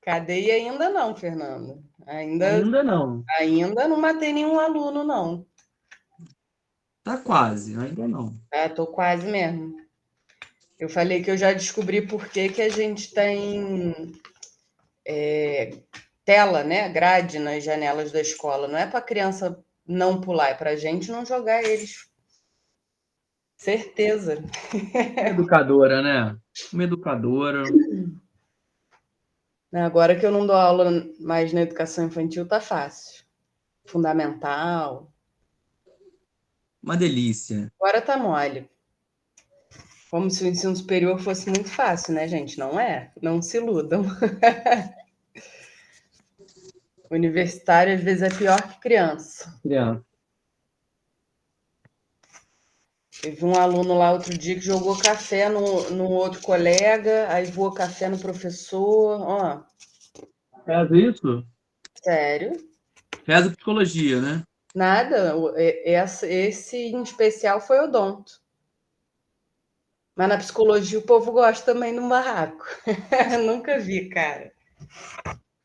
Cadeia ainda não, Fernando. Ainda não. Ainda não matei nenhum aluno, não. Tá quase, ainda não. Tô quase mesmo. Eu falei que eu já descobri por que que a gente tem tela, né, grade nas janelas da escola. Não é para a criança não pular, é para a gente não jogar eles. Certeza. Uma educadora, né? Uma educadora. Agora que eu não dou aula mais na educação infantil, tá fácil. Fundamental. Uma delícia. Agora tá mole. Como se o ensino superior fosse muito fácil, né, gente? Não é? Não se iludam. Universitário às vezes é pior que criança. Criança. Teve um aluno lá outro dia que jogou café no outro colega, aí voou café no professor. Ó, Faz isso? sério? Faz psicologia, né? Nada. Esse em especial foi odonto. Mas na psicologia o povo gosta também do barraco. Nunca vi, cara.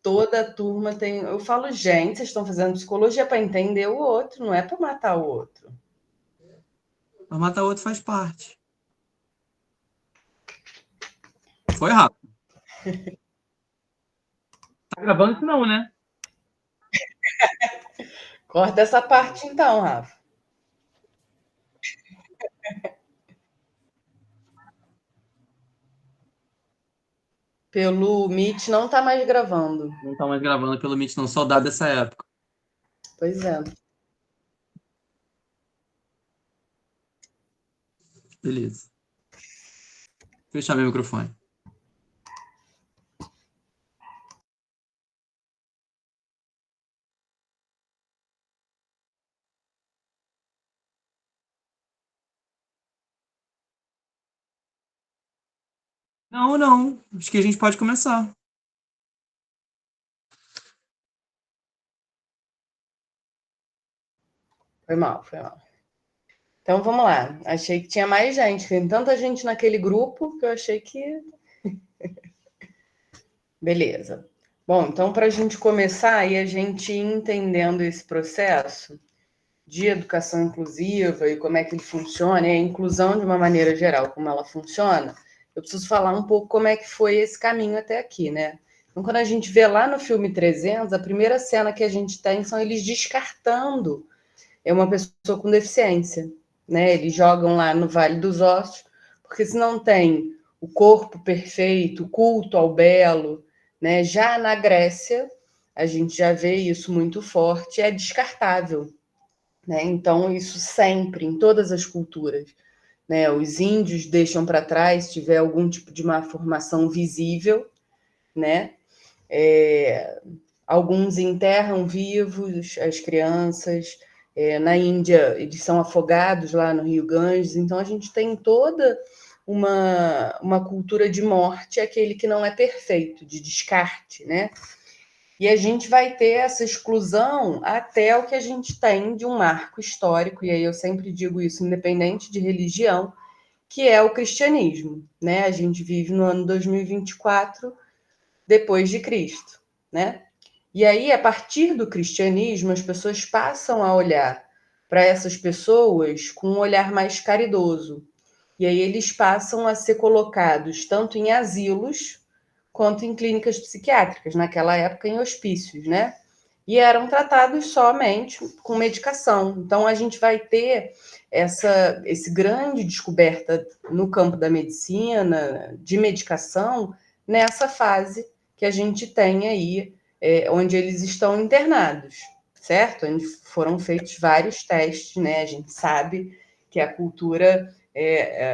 Toda a turma tem. Eu falo, gente, vocês estão fazendo psicologia para entender o outro, não é para matar o outro. Mas matar outro faz parte. Foi rápido. Tá gravando isso não, né? Corta essa parte então, Rafa. Pelo Meet não tá mais gravando. Não tá mais gravando pelo Meet, não. Saudade dessa época. Pois é. Beleza. Fechar meu microfone. Não, não. Acho que a gente pode começar. Foi mal, foi mal. Então vamos lá. Achei que tinha mais gente. Tem tanta gente naquele grupo que eu achei que. Beleza. Bom, então para a gente começar e a gente ir entendendo esse processo de educação inclusiva e como é que ele funciona, e a inclusão de uma maneira geral, como ela funciona, eu preciso falar um pouco como é que foi esse caminho até aqui, né? Então, quando a gente vê lá no filme 300, a primeira cena que a gente tem são eles descartando uma pessoa com deficiência, né? Eles jogam lá no Vale dos Ossos, porque se não tem o corpo perfeito, o culto ao belo, né? Já na Grécia, a gente já vê isso muito forte, é descartável, né? Então, isso sempre, em todas as culturas. Né? Os índios deixam para trás, se tiver algum tipo de má formação visível, né? Alguns enterram vivos as crianças. Na Índia, eles são afogados lá no Rio Ganges. Então, a gente tem toda uma cultura de morte, aquele que não é perfeito, de descarte, né? E a gente vai ter essa exclusão até o que a gente tem de um marco histórico, e aí eu sempre digo isso, independente de religião, que é o cristianismo, né? A gente vive no ano 2024 depois de Cristo, né? E aí, a partir do cristianismo, as pessoas passam a olhar para essas pessoas com um olhar mais caridoso. E aí eles passam a ser colocados tanto em asilos quanto em clínicas psiquiátricas, naquela época em hospícios, né? E eram tratados somente com medicação. Então a gente vai ter esse grande descoberta no campo da medicina, de medicação, nessa fase que a gente tem aí, onde eles estão internados, certo? Onde foram feitos vários testes, né? A gente sabe que a cultura,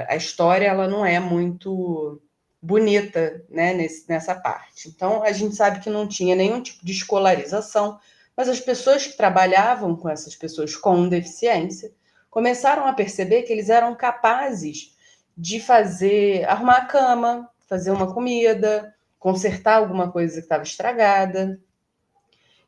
a história, ela não é muito bonita, né, nessa parte. Então, a gente sabe que não tinha nenhum tipo de escolarização, mas as pessoas que trabalhavam com essas pessoas com deficiência começaram a perceber que eles eram capazes de arrumar a cama, fazer uma comida, consertar alguma coisa que estava estragada.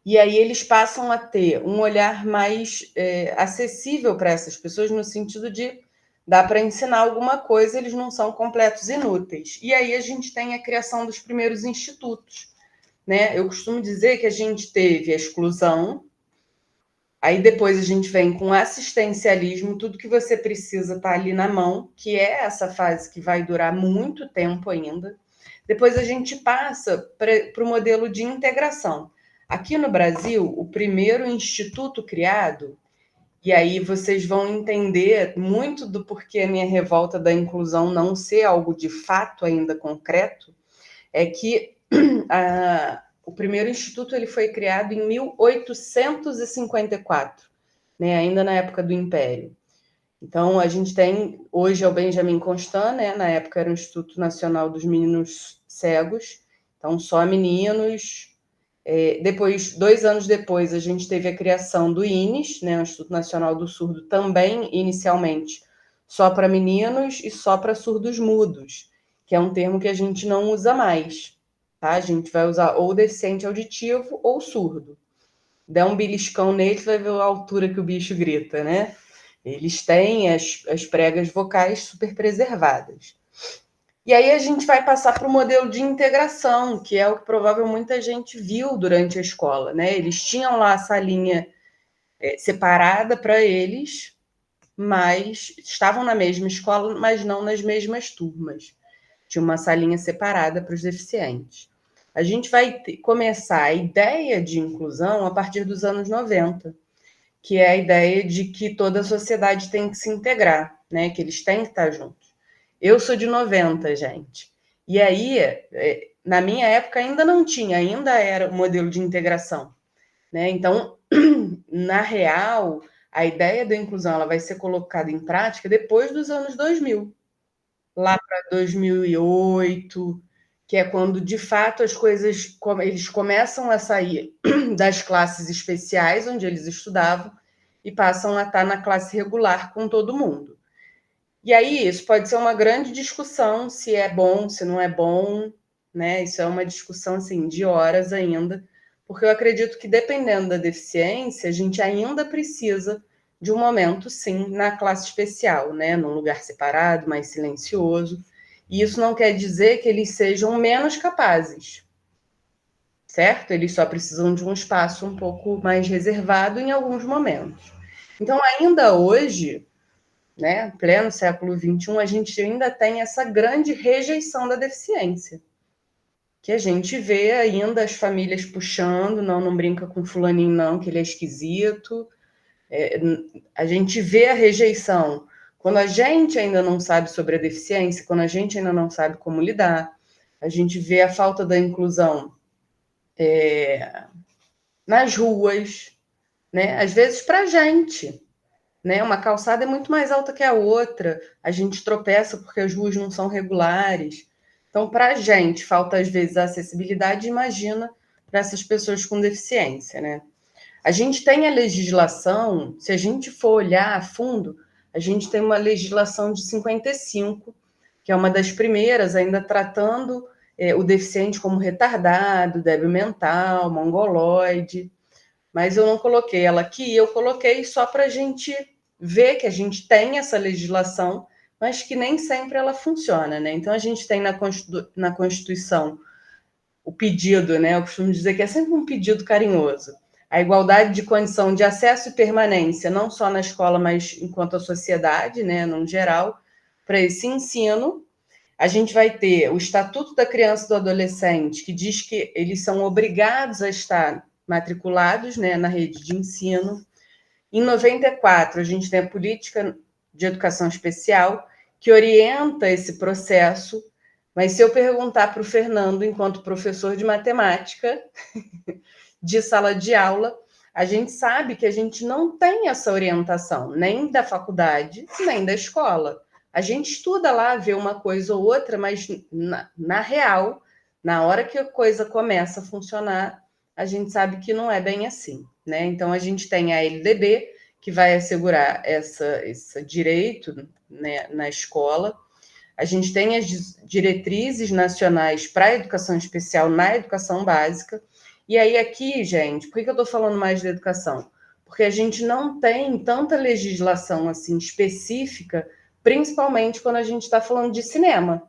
E aí eles passam a ter um olhar mais acessível para essas pessoas no sentido de dá para ensinar alguma coisa, eles não são completos inúteis. E aí a gente tem a criação dos primeiros institutos, né? Eu costumo dizer que a gente teve a exclusão, aí depois a gente vem com assistencialismo, tudo que você precisa está ali na mão, que é essa fase que vai durar muito tempo ainda. Depois a gente passa para o modelo de integração. Aqui no Brasil, o primeiro instituto criado, e aí vocês vão entender muito do porquê a minha revolta da inclusão não ser algo de fato ainda concreto, é que o primeiro instituto ele foi criado em 1854, né, ainda na época do Império. Então, a gente tem, hoje é o Benjamin Constant, né, na época era o Instituto Nacional dos Meninos Cegos, então só meninos. Depois, 2 anos depois, a gente teve a criação do INES, né, o Instituto Nacional do Surdo, também inicialmente só para meninos e só para surdos mudos, que é um termo que a gente não usa mais, tá? A gente vai usar ou deficiente auditivo ou surdo. Dá um beliscão neles, vai ver a altura que o bicho grita, né? Eles têm as pregas vocais super preservadas. E aí a gente vai passar para o modelo de integração, que é o que provavelmente muita gente viu durante a escola, né? Eles tinham lá a salinha separada para eles, mas estavam na mesma escola, mas não nas mesmas turmas. Tinha uma salinha separada para os deficientes. A gente vai começar a ideia de inclusão a partir dos anos 90, que é a ideia de que toda a sociedade tem que se integrar, né? Que eles têm que estar juntos. Eu sou de 90, gente. E aí, na minha época, ainda não tinha, ainda era o modelo de integração, né? Então, na real, a ideia da inclusão ela vai ser colocada em prática depois dos anos 2000, lá para 2008, que é quando, de fato, as coisas eles começam a sair das classes especiais, onde eles estudavam, e passam a estar na classe regular com todo mundo. E aí, isso pode ser uma grande discussão, se é bom, se não é bom, né? Isso é uma discussão, assim, de horas ainda, porque eu acredito que, dependendo da deficiência, a gente ainda precisa de um momento, sim, na classe especial, né? Num lugar separado, mais silencioso. E isso não quer dizer que eles sejam menos capazes, certo? Eles só precisam de um espaço um pouco mais reservado em alguns momentos. Então, ainda hoje, né, pleno século XXI, a gente ainda tem essa grande rejeição da deficiência, que a gente vê ainda as famílias puxando, não brinca com fulaninho não, que ele é esquisito. A gente vê a rejeição quando a gente ainda não sabe sobre a deficiência, quando a gente ainda não sabe como lidar. A gente vê a falta da inclusão nas ruas, né? Às vezes para a gente, né? Uma calçada é muito mais alta que a outra, a gente tropeça porque as ruas não são regulares. Então, para a gente, falta às vezes a acessibilidade, imagina para essas pessoas com deficiência, né? A gente tem a legislação, se a gente for olhar a fundo, a gente tem uma legislação de 55, que é uma das primeiras, ainda tratando o deficiente como retardado, débil mental, mongoloide, mas eu não coloquei ela aqui, eu coloquei só para a gente ver que a gente tem essa legislação, mas que nem sempre ela funciona, né? Então a gente tem na Constituição o pedido, né? Eu costumo dizer que é sempre um pedido carinhoso. A igualdade de condição de acesso e permanência, não só na escola, mas enquanto a sociedade, né, no geral, para esse ensino. A gente vai ter o Estatuto da Criança e do Adolescente, que diz que eles são obrigados a estar matriculados, né, na rede de ensino. Em 94, a gente tem a Política de Educação Especial, que orienta esse processo, mas se eu perguntar para o Fernando, enquanto professor de matemática, de sala de aula, a gente sabe que a gente não tem essa orientação, nem da faculdade, nem da escola. A gente estuda lá, vê uma coisa ou outra, mas na real, na hora que a coisa começa a funcionar, a gente sabe que não é bem assim, né? Então, a gente tem a LDB, que vai assegurar esse direito, né, na escola. A gente tem as diretrizes nacionais para a educação especial na educação básica. E aí, aqui, gente, por que eu estou falando mais da educação? Porque a gente não tem tanta legislação assim específica principalmente quando a gente está falando de cinema,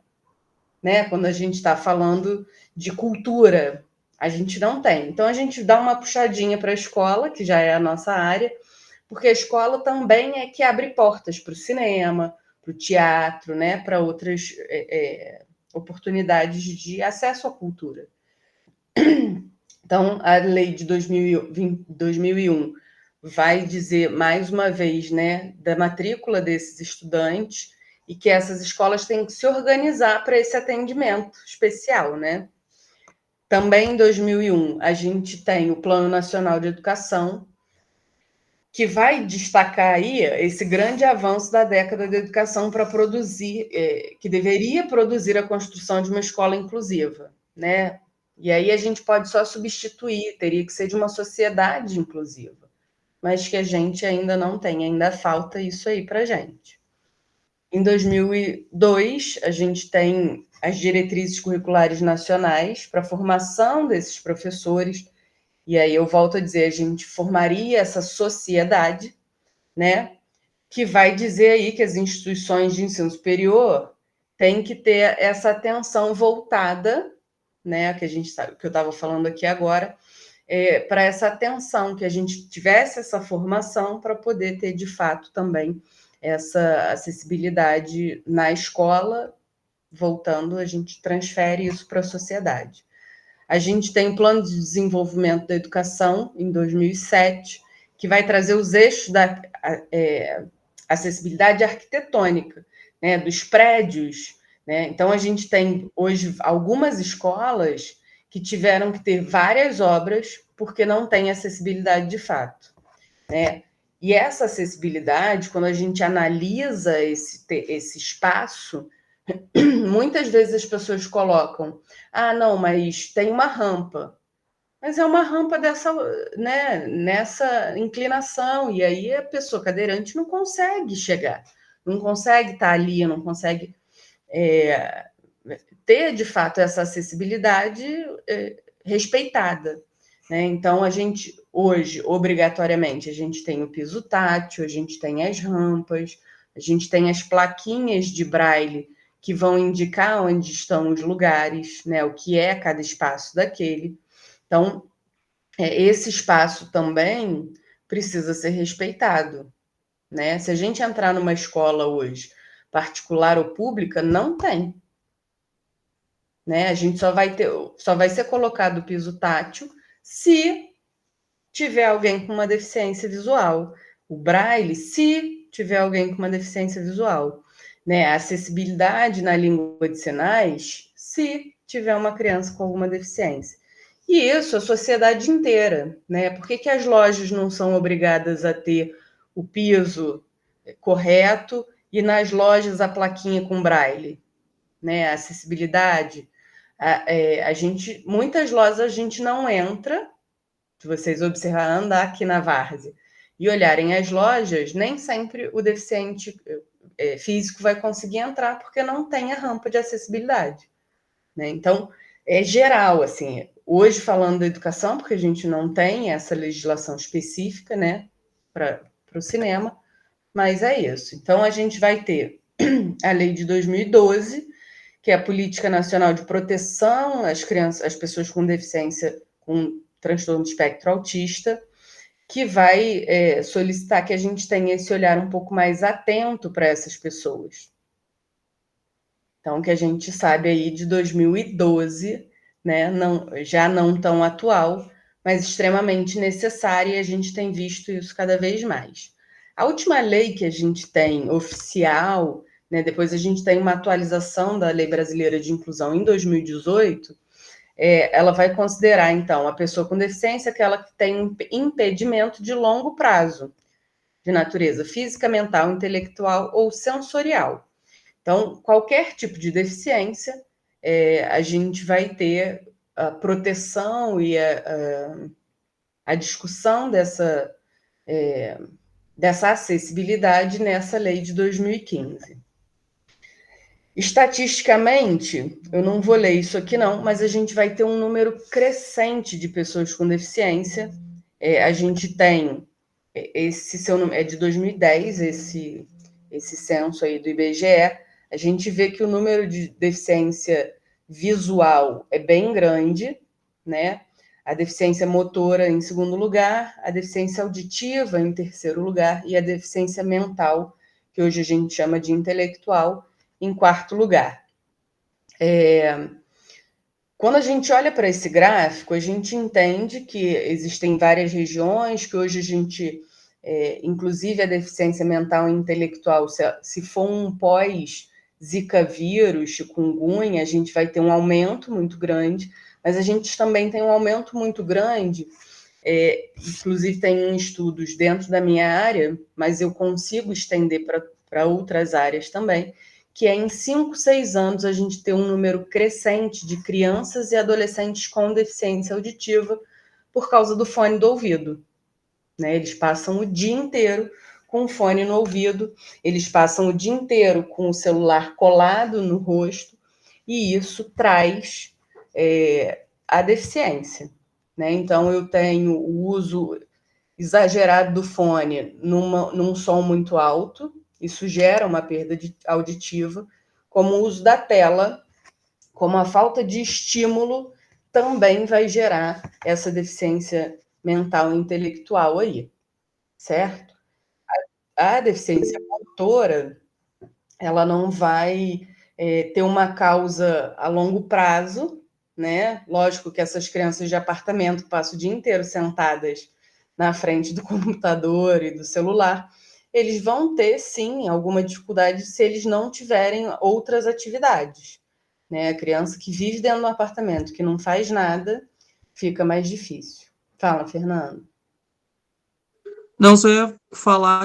né? Quando a gente está falando de cultura, a gente não tem. Então, a gente dá uma puxadinha para a escola, que já é a nossa área, porque a escola também é que abre portas para o cinema, para o teatro, né? Para outras oportunidades de acesso à cultura. Então, a lei de 2001 vai dizer, mais uma vez, né, da matrícula desses estudantes e que essas escolas têm que se organizar para esse atendimento especial, né? Também em 2001, a gente tem o Plano Nacional de Educação, que vai destacar aí esse grande avanço da década da educação para produzir, que deveria produzir a construção de uma escola inclusiva, né? E aí a gente pode só substituir, teria que ser de uma sociedade inclusiva, mas que a gente ainda não tem, ainda falta isso aí para a gente. Em 2002, a gente tem as diretrizes curriculares nacionais para a formação desses professores, e aí eu volto a dizer, a gente formaria essa sociedade, né, que vai dizer aí que as instituições de ensino superior têm que ter essa atenção voltada, né, que a gente sabe, que eu estava falando aqui agora, para essa atenção, que a gente tivesse essa formação para poder ter, de fato, também essa acessibilidade na escola. Voltando, a gente transfere isso para a sociedade. A gente tem o Plano de Desenvolvimento da Educação, em 2007, que vai trazer os eixos da acessibilidade arquitetônica, né, dos prédios, né? Então, a gente tem hoje algumas escolas que tiveram que ter várias obras porque não tem acessibilidade de fato, né? E essa acessibilidade, quando a gente analisa esse espaço, muitas vezes as pessoas colocam, não, mas tem uma rampa. Mas é uma rampa dessa, né, nessa inclinação, e aí a pessoa cadeirante não consegue chegar, não consegue estar ali, não consegue ter, de fato, essa acessibilidade respeitada, né? Então, a gente, hoje, obrigatoriamente, a gente tem o piso tátil, a gente tem as rampas, a gente tem as plaquinhas de braille que vão indicar onde estão os lugares, né? O que é cada espaço daquele. Então, esse espaço também precisa ser respeitado, né? Se a gente entrar numa escola hoje, particular ou pública, não tem, né? A gente só vai ser colocado o piso tátil se tiver alguém com uma deficiência visual. O braille, se tiver alguém com uma deficiência visual, né? A acessibilidade na língua de sinais, se tiver uma criança com alguma deficiência. E isso a sociedade inteira, né? Por que as lojas não são obrigadas a ter o piso correto e nas lojas a plaquinha com braille, né? A acessibilidade. A gente, muitas lojas a gente não entra, se vocês observarem, andar aqui na várzea e olharem as lojas, nem sempre o deficiente físico vai conseguir entrar porque não tem a rampa de acessibilidade, né? Então, é geral, assim, hoje falando da educação, porque a gente não tem essa legislação específica, né, para o cinema, mas é isso. Então, a gente vai ter a lei de 2012, que é a Política Nacional de Proteção às crianças, às pessoas com deficiência, com transtorno de espectro autista, que vai solicitar que a gente tenha esse olhar um pouco mais atento para essas pessoas. Então, que a gente sabe aí de 2012, né, já não tão atual, mas extremamente necessária, e a gente tem visto isso cada vez mais. A última lei que a gente tem oficial, né, depois a gente tem uma atualização da Lei Brasileira de Inclusão em 2018, ela vai considerar, então, a pessoa com deficiência aquela que tem impedimento de longo prazo, de natureza física, mental, intelectual ou sensorial. Então, qualquer tipo de deficiência, a gente vai ter a proteção e a discussão dessa acessibilidade nessa lei de 2015. Estatisticamente, eu não vou ler isso aqui não, mas a gente vai ter um número crescente de pessoas com deficiência. A gente tem esse seu número é de 2010, esse censo aí do IBGE, a gente vê que o número de deficiência visual é bem grande, né? A deficiência motora em segundo lugar, a deficiência auditiva em terceiro lugar e a deficiência mental, que hoje a gente chama de intelectual, em quarto lugar. Quando a gente olha para esse gráfico, a gente entende que existem várias regiões, que hoje a gente, inclusive a deficiência mental e intelectual, se for um pós-Zika vírus, chikungunya, a gente vai ter um aumento muito grande, mas a gente também tem um aumento muito grande, inclusive tem estudos dentro da minha área, mas eu consigo estender para outras áreas também, que é em 5, 6 anos a gente ter um número crescente de crianças e adolescentes com deficiência auditiva por causa do fone do ouvido. Né? Eles passam o dia inteiro com o fone no ouvido, eles passam o dia inteiro com o celular colado no rosto, e isso traz a deficiência. Né? Então, eu tenho o uso exagerado do fone num som muito alto, isso gera uma perda auditiva, como o uso da tela, como a falta de estímulo, também vai gerar essa deficiência mental e intelectual aí, certo? A deficiência motora, ela não vai ter uma causa a longo prazo, né? Lógico que essas crianças de apartamento passam o dia inteiro sentadas na frente do computador e do celular, eles vão ter, sim, alguma dificuldade se eles não tiverem outras atividades. Né? A criança que vive dentro do apartamento, que não faz nada, fica mais difícil. Fala, Fernando. Não, só ia falar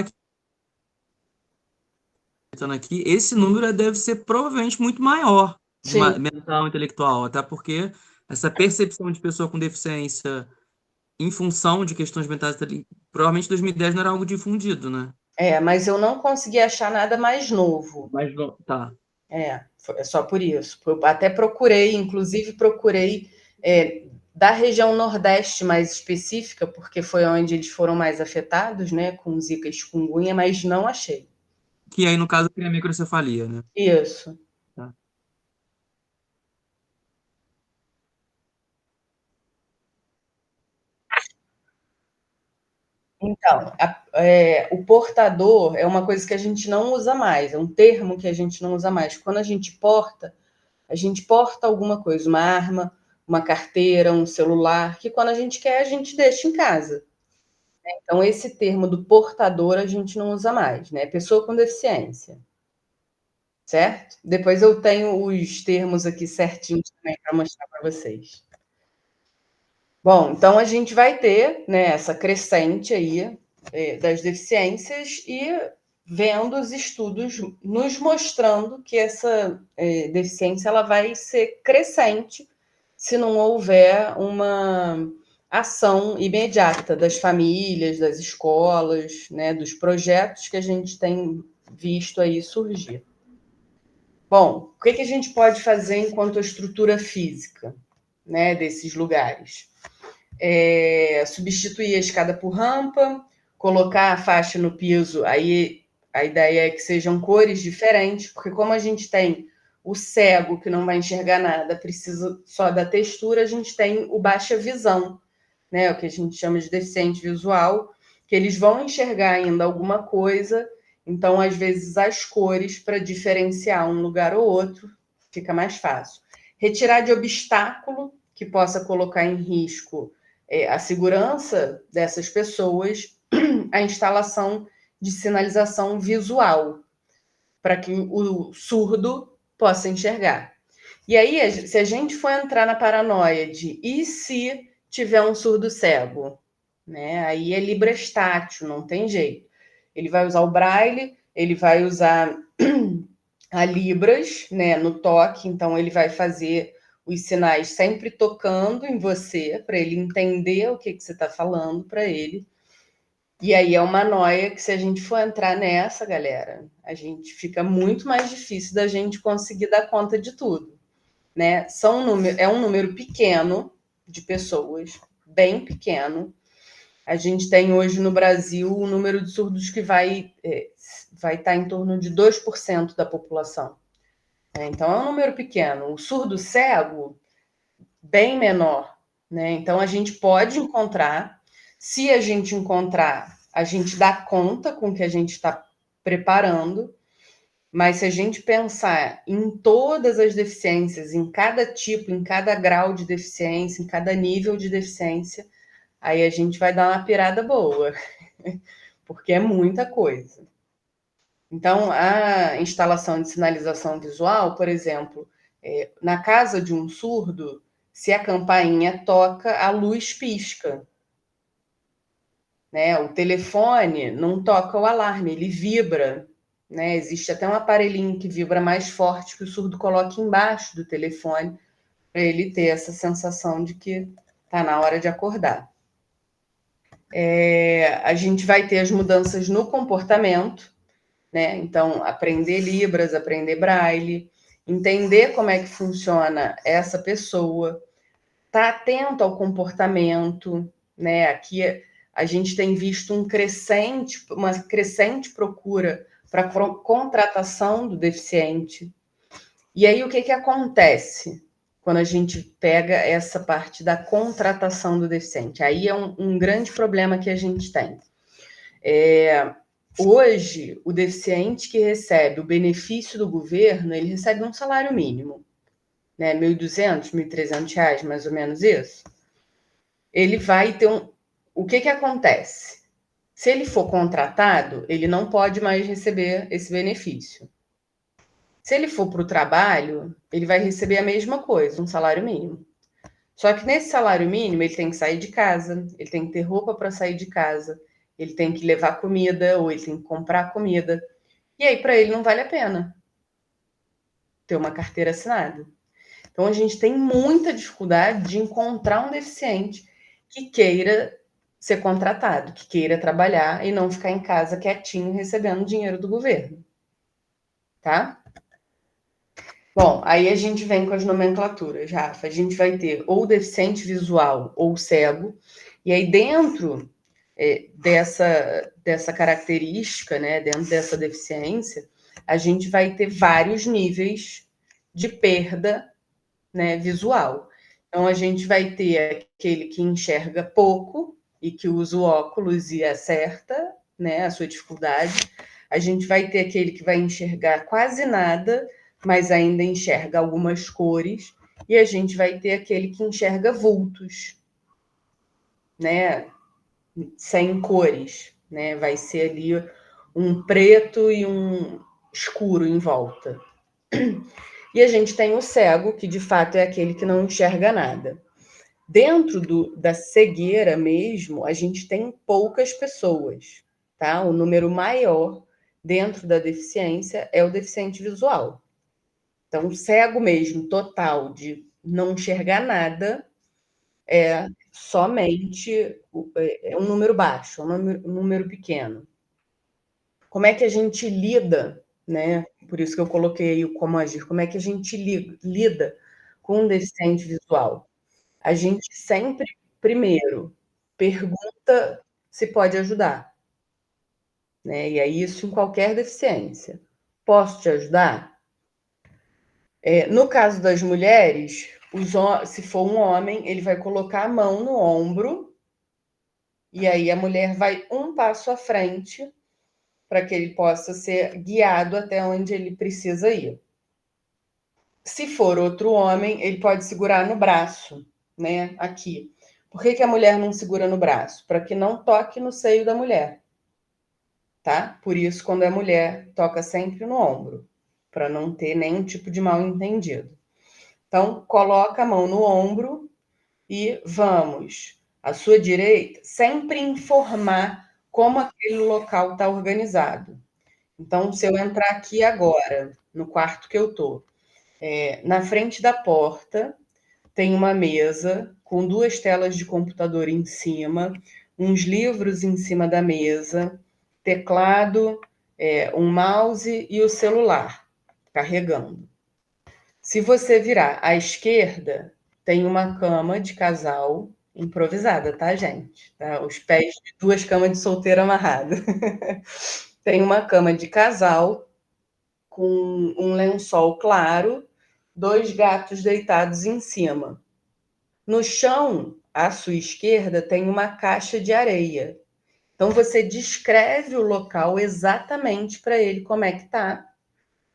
aqui, esse número deve ser provavelmente muito maior de Sim. mental intelectual, até porque essa percepção de pessoa com deficiência em função de questões mentais, provavelmente em 2010 não era algo difundido, né? Mas eu não consegui achar nada mais novo. Mas tá. É só por isso. Eu até procurei, inclusive procurei da região Nordeste mais específica, porque foi onde eles foram mais afetados, né, com Zika e chikungunya, mas não achei. Que aí, no caso, cria microcefalia, né? Isso. Tá. Então, o portador é uma coisa que a gente não usa mais, é um termo que a gente não usa mais. Quando a gente porta alguma coisa, uma arma, uma carteira, um celular, que quando a gente quer, a gente deixa em casa. Então, esse termo do portador a gente não usa mais, né? Pessoa com deficiência, certo? Depois eu tenho os termos aqui certinhos também para mostrar para vocês. Bom, então a gente vai ter, né, essa crescente aí das deficiências e vendo os estudos nos mostrando que essa deficiência ela vai ser crescente se não houver uma ação imediata das famílias, das escolas, né, dos projetos que a gente tem visto aí surgir. Bom, o que a gente pode fazer enquanto estrutura física, né, desses lugares? Substituir a escada por rampa, colocar a faixa no piso, aí a ideia é que sejam cores diferentes, porque como a gente tem o cego que não vai enxergar nada, precisa só da textura, a gente tem o baixa visão, né? O que a gente chama de deficiente visual, que eles vão enxergar ainda alguma coisa, então às vezes as cores para diferenciar um lugar ou outro fica mais fácil. Retirar de obstáculo que possa colocar em risco a segurança dessas pessoas, a instalação de sinalização visual, para que o surdo possa enxergar. E aí, se a gente for entrar na paranoia de e se tiver um surdo cego? Né? Aí é librestátil, não tem jeito. Ele vai usar o braille, ele vai usar a Libras, né, no toque, então ele vai fazer os sinais sempre tocando em você, para ele entender o que você está falando para ele. E aí é uma noia que, se a gente for entrar nessa, galera, a gente fica muito mais difícil da gente conseguir dar conta de tudo. Né? É um número pequeno de pessoas, bem pequeno. A gente tem hoje no Brasil o número de surdos que vai vai estar em torno de 2% da população. Então, é um número pequeno. O surdo cego, bem menor. Né? Então, a gente pode encontrar. Se a gente encontrar, a gente dá conta com o que a gente está preparando. Mas se a gente pensar em todas as deficiências, em cada tipo, em cada grau de deficiência, em cada nível de deficiência, aí a gente vai dar uma pirada boa, porque é muita coisa. Então, a instalação de sinalização visual, por exemplo, na casa de um surdo, se a campainha toca, a luz pisca. Né? O telefone não toca o alarme, ele vibra. Né? Existe até um aparelhinho que vibra mais forte que o surdo coloca embaixo do telefone para ele ter essa sensação de que está na hora de acordar. A gente vai ter as mudanças no comportamento, né? Então, aprender Libras, aprender Braille, entender como é que funciona essa pessoa, estar atento ao comportamento, né? Aqui a gente tem visto uma crescente procura para contratação do deficiente. E aí o que acontece quando a gente pega essa parte da contratação do deficiente? Aí é um grande problema que a gente tem. Hoje, o deficiente que recebe o benefício do governo, ele recebe um salário mínimo, né? R$ 1.200, R$ 1.300, mais ou menos isso. Ele vai ter O que acontece? Se ele for contratado, ele não pode mais receber esse benefício. Se ele for para o trabalho, ele vai receber a mesma coisa, um salário mínimo. Só que nesse salário mínimo, ele tem que sair de casa, ele tem que ter roupa para sair de casa, ele tem que levar comida ou ele tem que comprar comida. E aí, para ele, não vale a pena ter uma carteira assinada. Então, a gente tem muita dificuldade de encontrar um deficiente que queira ser contratado, que queira trabalhar e não ficar em casa quietinho recebendo dinheiro do governo. Tá? Bom, aí a gente vem com as nomenclaturas, Rafa. A gente vai ter ou deficiente visual ou cego, e aí dentro dessa característica, né, dentro dessa deficiência, a gente vai ter vários níveis de perda, né, visual. Então, a gente vai ter aquele que enxerga pouco e que usa o óculos e acerta, né, a sua dificuldade. A gente vai ter aquele que vai enxergar quase nada, mas ainda enxerga algumas cores. E a gente vai ter aquele que enxerga vultos, né, sem cores, né? Vai ser ali um preto e um escuro em volta. E a gente tem o cego, que de fato é aquele que não enxerga nada. Dentro da cegueira mesmo, a gente tem poucas pessoas, tá? O número maior dentro da deficiência é o deficiente visual. Então, o cego mesmo, total, de não enxergar nada, é somente um número baixo, um número pequeno. Como é que a gente lida, né? Por isso que eu coloquei o como agir. Como é que a gente lida com um deficiente visual? A gente sempre, primeiro, pergunta se pode ajudar, né? E é isso em qualquer deficiência. Posso te ajudar? No caso das mulheres, se for um homem, ele vai colocar a mão no ombro e aí a mulher vai um passo à frente para que ele possa ser guiado até onde ele precisa ir. Se for outro homem, ele pode segurar no braço, né? Aqui. Por que a mulher não segura no braço? Para que não toque no seio da mulher, tá? Por isso, quando é mulher, toca sempre no ombro, para não ter nenhum tipo de mal entendido. Então, coloca a mão no ombro e vamos. À sua direita, sempre informar como aquele local está organizado. Então, se eu entrar aqui agora, no quarto que eu estou, na frente da porta, tem uma mesa com 2 telas de computador em cima, uns livros em cima da mesa, teclado, um mouse e o celular carregando. Se você virar à esquerda, tem uma cama de casal improvisada, tá, gente? Tá? Os pés de 2 camas de solteiro amarradas. Tem uma cama de casal com um lençol claro, 2 gatos deitados em cima. No chão, à sua esquerda, tem uma caixa de areia. Então você descreve o local exatamente para ele como é que tá,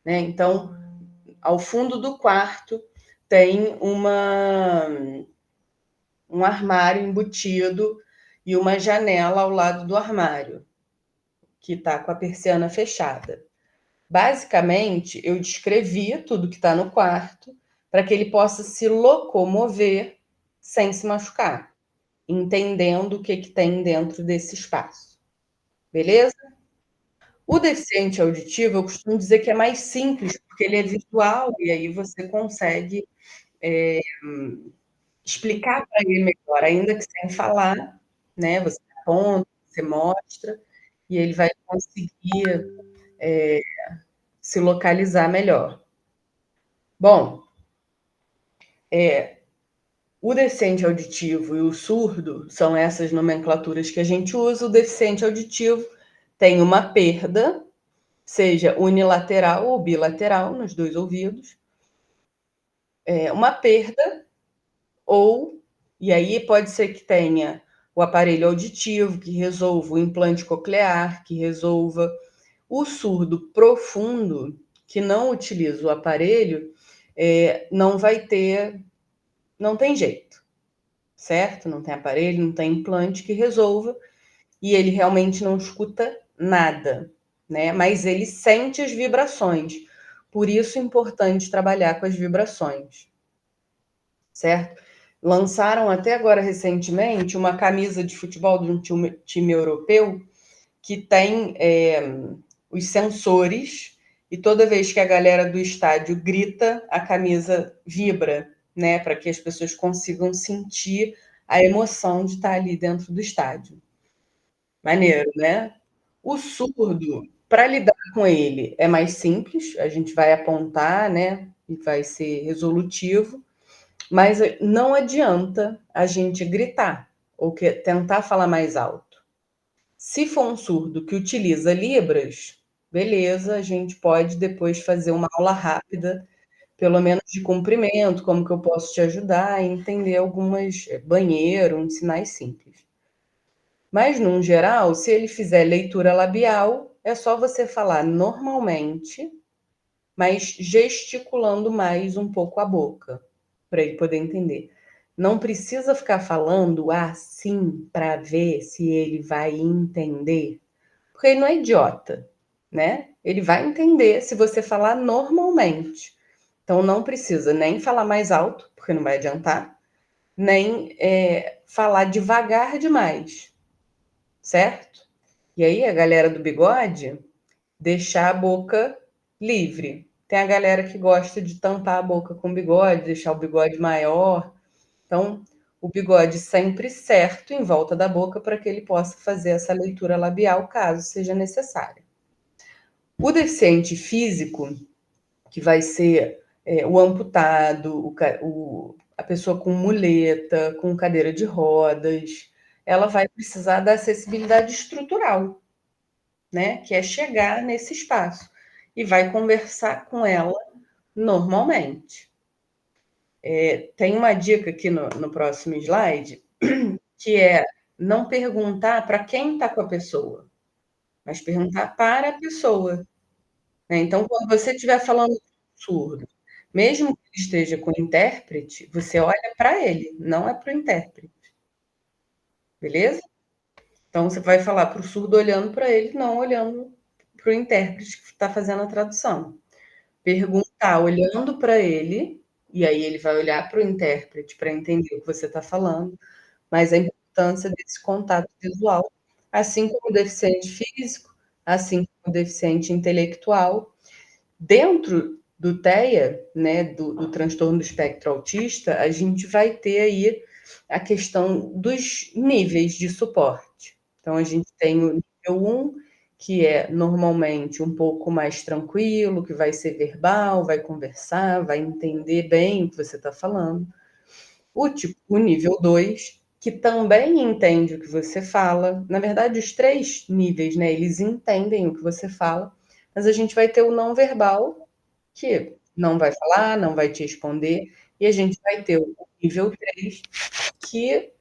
né? Então, ao fundo do quarto tem um armário embutido e uma janela ao lado do armário, que está com a persiana fechada. Basicamente, eu descrevi tudo que está no quarto para que ele possa se locomover sem se machucar, entendendo o que, que tem dentro desse espaço. Beleza? O deficiente auditivo, eu costumo dizer que é mais simples, porque ele é visual, e aí você consegue explicar para ele melhor, ainda que sem falar, né? Você aponta, você mostra, e ele vai conseguir se localizar melhor. Bom, o deficiente auditivo e o surdo são essas nomenclaturas que a gente usa. O deficiente auditivo tem uma perda, seja unilateral ou bilateral, nos 2 ouvidos, uma perda ou, e aí pode ser que tenha o aparelho auditivo, que resolva o implante coclear, que resolva o surdo profundo, que não utiliza o aparelho, não vai ter, não tem jeito, certo? Não tem aparelho, não tem implante que resolva, e ele realmente não escuta nada, né? Mas ele sente as vibrações. Por isso é importante trabalhar com as vibrações, certo? Lançaram até agora recentemente uma camisa de futebol de um time europeu que tem os sensores e toda vez que a galera do estádio grita, a camisa vibra, né? Para que as pessoas consigam sentir a emoção de estar ali dentro do estádio. Maneiro, né? O surdo, para lidar com ele, é mais simples, a gente vai apontar, né? E vai ser resolutivo, mas não adianta a gente gritar ou tentar falar mais alto. Se for um surdo que utiliza Libras, beleza, a gente pode depois fazer uma aula rápida, pelo menos de cumprimento, como que eu posso te ajudar a entender algumas banheiro, uns sinais simples. Mas, num geral, se ele fizer leitura labial, é só você falar normalmente, mas gesticulando mais um pouco a boca, para ele poder entender. Não precisa ficar falando assim para ver se ele vai entender, porque ele não é idiota, né? Ele vai entender se você falar normalmente. Então, não precisa nem falar mais alto, porque não vai adiantar, nem falar devagar demais, certo? E aí, a galera do bigode, deixar a boca livre. Tem a galera que gosta de tampar a boca com bigode, deixar o bigode maior. Então, o bigode sempre certo em volta da boca para que ele possa fazer essa leitura labial, caso seja necessário. O deficiente físico, que vai ser o amputado, a pessoa com muleta, com cadeira de rodas, ela vai precisar da acessibilidade estrutural, né? Que é chegar nesse espaço e vai conversar com ela normalmente. Tem uma dica aqui no próximo slide, que é não perguntar para quem está com a pessoa, mas perguntar para a pessoa. Né? Então, quando você estiver falando surdo, mesmo que ele esteja com intérprete, você olha para ele, não é para o intérprete. Beleza? Então, você vai falar para o surdo olhando para ele, não olhando para o intérprete que está fazendo a tradução. Perguntar olhando para ele, e aí ele vai olhar para o intérprete para entender o que você está falando, mas a importância desse contato visual, assim como o deficiente físico, assim como o deficiente intelectual. Dentro do TEA, né, do transtorno do espectro autista, a gente vai ter aí a questão dos níveis de suporte. Então, a gente tem o nível 1, que é normalmente um pouco mais tranquilo, que vai ser verbal, vai conversar, vai entender bem o que você está falando. O nível 2 que também entende o que você fala. Na verdade, os 3 níveis, né, eles entendem o que você fala, mas a gente vai ter o não verbal, que não vai falar, não vai te responder, e a gente vai ter o nível 3, que,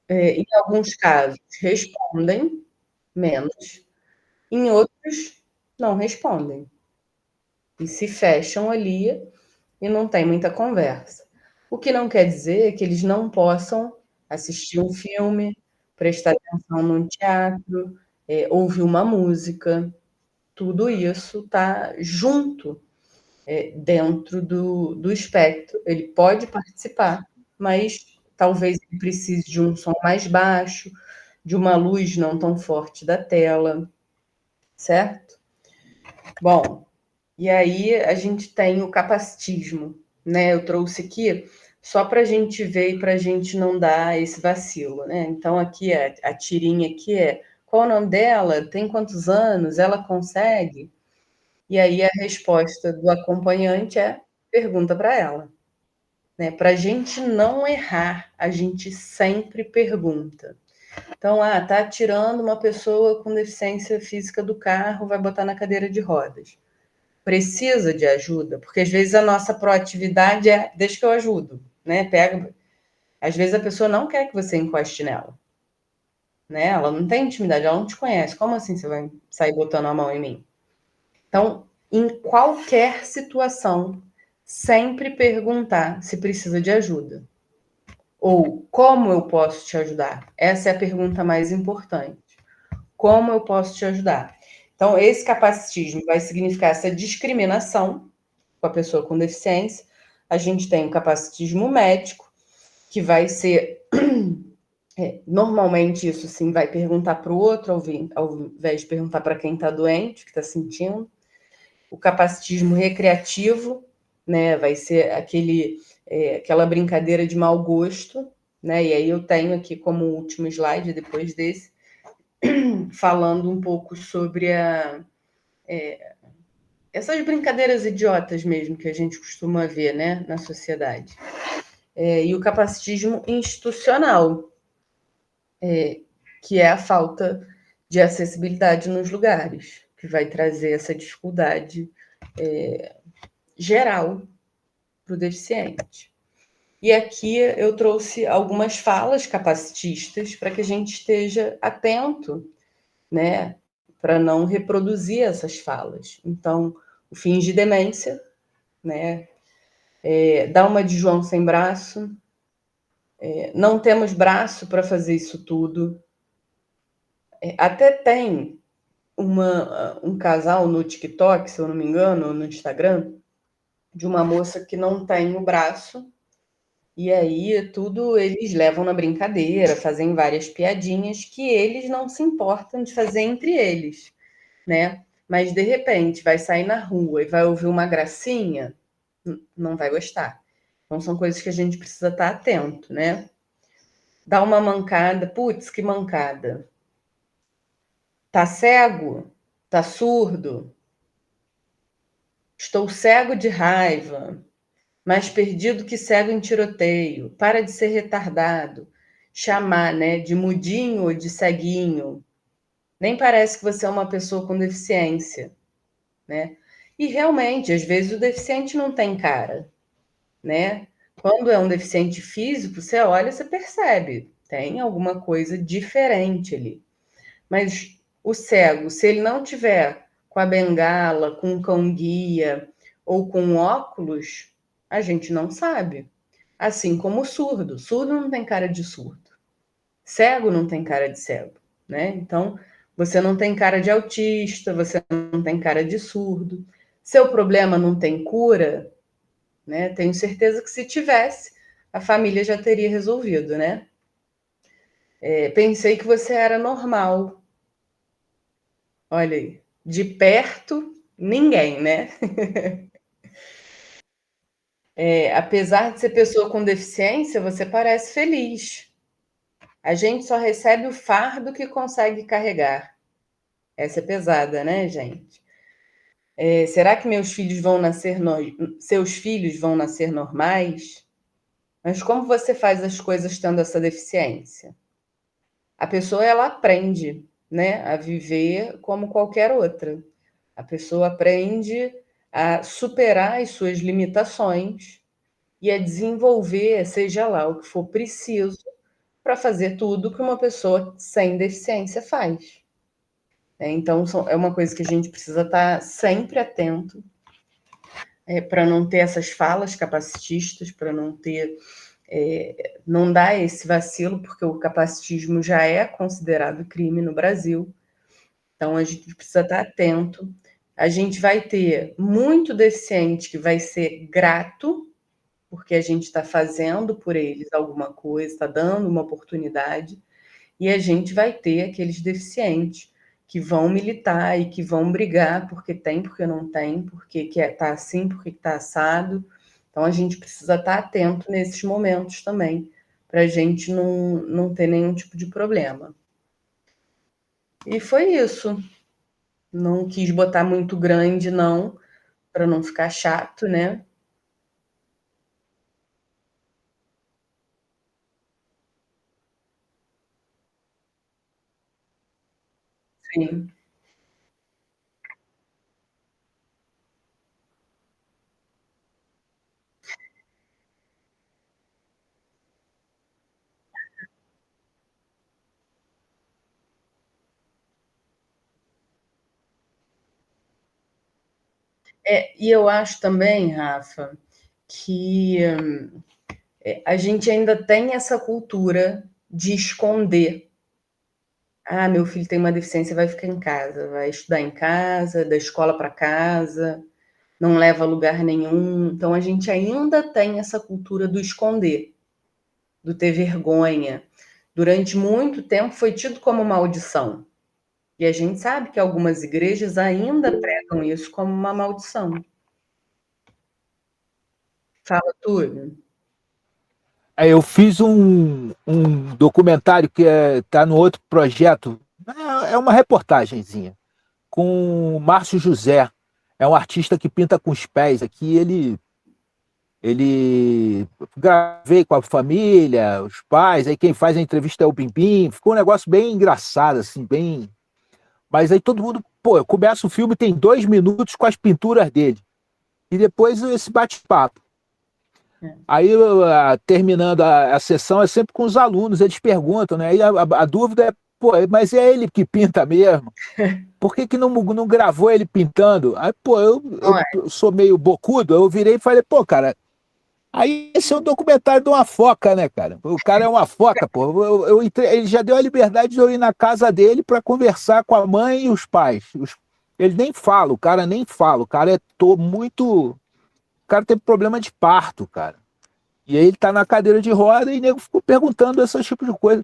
em alguns casos, respondem menos, em outros, não respondem. E se fecham ali e não tem muita conversa. O que não quer dizer que eles não possam assistir um filme, prestar atenção num teatro, ouvir uma música. Tudo isso está junto, dentro do espectro. Ele pode participar, mas talvez ele precise de um som mais baixo, de uma luz não tão forte da tela, certo? Bom, e aí a gente tem o capacitismo, né? Eu trouxe aqui só para a gente ver e para a gente não dar esse vacilo, né? Então aqui a tirinha aqui é qual o nome dela? Tem quantos anos? Ela consegue? E aí a resposta do acompanhante é pergunta para ela, né? Para a gente não errar, a gente sempre pergunta. Então, tá tirando uma pessoa com deficiência física do carro, vai botar na cadeira de rodas. Precisa de ajuda, porque às vezes a nossa proatividade é deixa que eu ajudo, né? Pega. Às vezes a pessoa não quer que você encoste nela, né? Ela não tem intimidade, ela não te conhece. Como assim você vai sair botando a mão em mim? Então, em qualquer situação, sempre perguntar se precisa de ajuda. Ou como eu posso te ajudar? Essa é a pergunta mais importante. Como eu posso te ajudar? Então, esse capacitismo vai significar essa discriminação com a pessoa com deficiência. A gente tem o capacitismo médico, que vai ser. Normalmente, isso sim, vai perguntar para o outro, ao invés de perguntar para quem está doente, que está sentindo. O capacitismo recreativo, né? Vai ser aquela brincadeira de mau gosto, né? E aí eu tenho aqui como último slide, depois desse, falando um pouco sobre essas brincadeiras idiotas mesmo que a gente costuma ver, né, na sociedade. E o capacitismo institucional, que é a falta de acessibilidade nos lugares, que vai trazer essa dificuldade geral para o deficiente. E aqui eu trouxe algumas falas capacitistas para que a gente esteja atento, né, para não reproduzir essas falas. Então, o fingir demência, né, dá uma de João sem braço, não temos braço para fazer isso tudo. Até tem um casal no TikTok, se eu não me engano, ou no Instagram, de uma moça que não tem o braço, e aí tudo eles levam na brincadeira, fazem várias piadinhas que eles não se importam de fazer entre eles, né? Mas de repente vai sair na rua e vai ouvir uma gracinha, não vai gostar. Então são coisas que a gente precisa estar atento, né? Dá uma mancada, putz, que mancada. Tá cego? Tá surdo? Estou cego de raiva, mais perdido que cego em tiroteio. Para de ser retardado. Chamar, né, de mudinho ou de ceguinho. Nem parece que você é uma pessoa com deficiência, né? E realmente, às vezes o deficiente não tem cara, né? Quando é um deficiente físico, você olha, você percebe, tem alguma coisa diferente ali. Mas o cego, se ele não tiver com a bengala, com o cão-guia ou com óculos, a gente não sabe. Assim como o surdo. Surdo não tem cara de surdo. Cego não tem cara de cego, né? Então, você não tem cara de autista, você não tem cara de surdo. Seu problema não tem cura, né? Tenho certeza que se tivesse, a família já teria resolvido, né? Pensei que você era normal. Olha aí, de perto, ninguém, né? Apesar de ser pessoa com deficiência, você parece feliz. A gente só recebe o fardo que consegue carregar. Essa é pesada, né, gente? Será que meus filhos vão nascer seus filhos vão nascer normais? Mas como você faz as coisas tendo essa deficiência? A pessoa ela aprende, né, a viver como qualquer outra. A pessoa aprende a superar as suas limitações e a desenvolver, seja lá o que for preciso, para fazer tudo que uma pessoa sem deficiência faz. Então, é uma coisa que a gente precisa estar sempre atento, para não ter essas falas capacitistas, para não ter, não dar esse vacilo, porque o capacitismo já é considerado crime no Brasil. Então, a gente precisa estar atento. A gente vai ter muito deficiente que vai ser grato, porque a gente está fazendo por eles alguma coisa, está dando uma oportunidade, e a gente vai ter aqueles deficientes que vão militar e que vão brigar porque tem, porque não tem, porque está assim, porque está assado. Então, a gente precisa estar atento nesses momentos também, para a gente não ter nenhum tipo de problema. E foi isso. Não quis botar muito grande, não, para não ficar chato, né? Sim. E eu acho também, Rafa, que a gente ainda tem essa cultura de esconder. Ah, meu filho tem uma deficiência, vai ficar em casa, vai estudar em casa, da escola para casa, não leva a lugar nenhum. Então a gente ainda tem essa cultura do esconder, do ter vergonha. Durante muito tempo foi tido como maldição. E a gente sabe que algumas igrejas ainda pregam isso como uma maldição. Fala, Túlio. Aí eu fiz um documentário que tá no outro projeto. É uma reportagenzinha com o Márcio José. É um artista que pinta com os pés aqui. Ele gravei com a família, os pais. Aí quem faz a entrevista é o Bimbim. Ficou um negócio bem engraçado, assim, bem. Mas aí todo mundo, pô, eu começo o filme, tem 2 minutos com as pinturas dele. E depois esse bate-papo. Aí, terminando a sessão, é sempre com os alunos, eles perguntam, né? Aí a dúvida é, pô, mas é ele que pinta mesmo? Por que não gravou ele pintando? Aí, pô, Não é? eu sou meio bocudo, eu virei e falei, pô, cara, aí esse é um documentário de uma foca, né, cara? O cara é uma foca, pô. Ele já deu a liberdade de eu ir na casa dele para conversar com a mãe e os pais. Ele nem fala, o cara nem fala, o cara muito. O cara teve problema de parto, cara. E aí ele tá na cadeira de roda e o nego ficou perguntando esse tipo de coisa.